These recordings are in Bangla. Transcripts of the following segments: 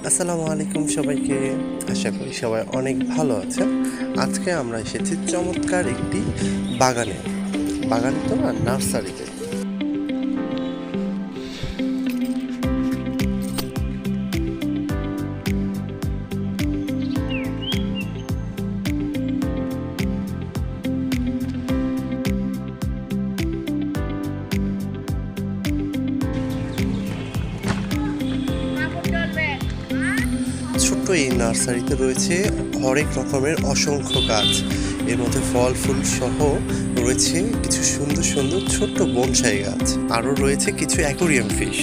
আসসালামু আলাইকুম সবাইকে, আশা করি সবাই অনেক ভালো আছেন। আজকে আমরা এসেছি চমৎকার একটি বাগানে তো না, নার্সারিতে। ছোট্ট এই নার্সারিতে রয়েছে হরেক রকমের অসংখ্য গাছ। এর মধ্যে ফল ফুল সহ রয়েছে কিছু সুন্দর সুন্দর ছোট্ট বনসাই গাছ, আরও রয়েছে কিছু অ্যাকোরিয়াম ফিশ।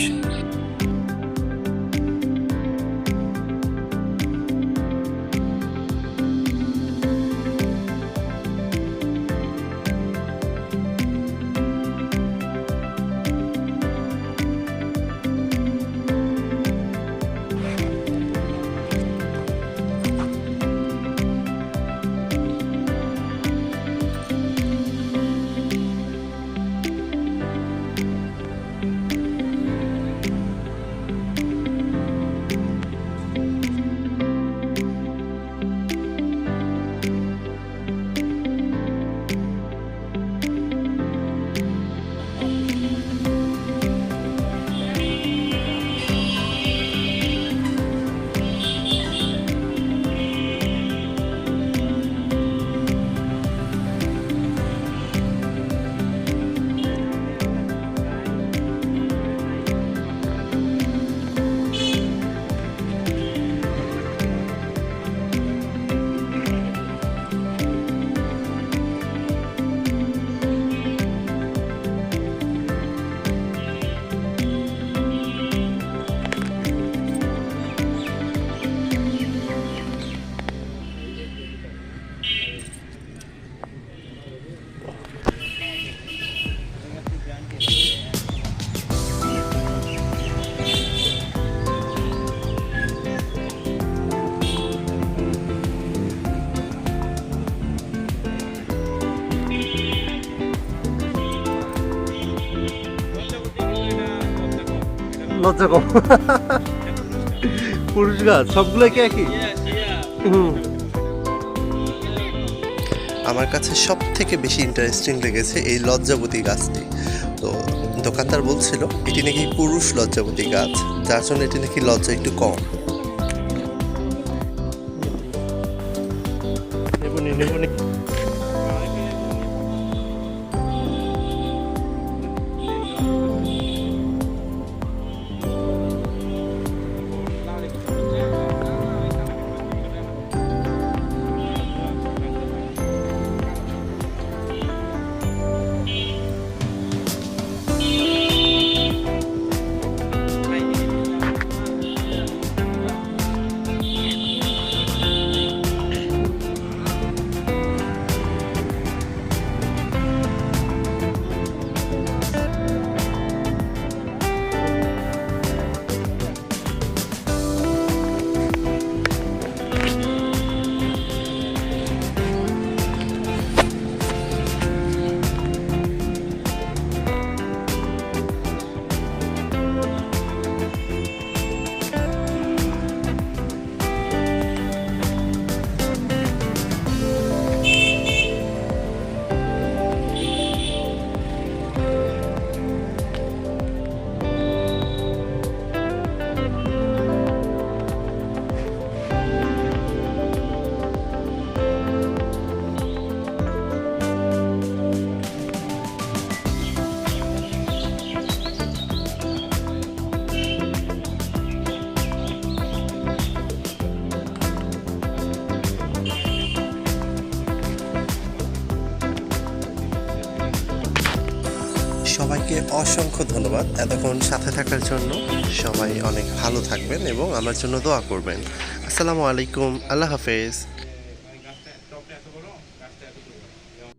লজ্জা কম, পুরুষ গাছ সবগুলো কি একই? আমার কাছে সব থেকে বেশি ইন্টারেস্টিং লেগেছে এই লজ্জাবতী গাছটি। তো দোকানদার বলছিল এটি নাকি পুরুষ লজ্জাবতী গাছ, যার জন্য এটি নাকি লজ্জা একটু কম। সবাইকে অসংখ্য ধন্যবাদ এতক্ষণ সাথে থাকার জন্য। সবাই অনেক ভালো থাকবেন এবং আমার জন্য দোয়া করবেন। আসসালামু আলাইকুম, আল্লাহ হাফেজ।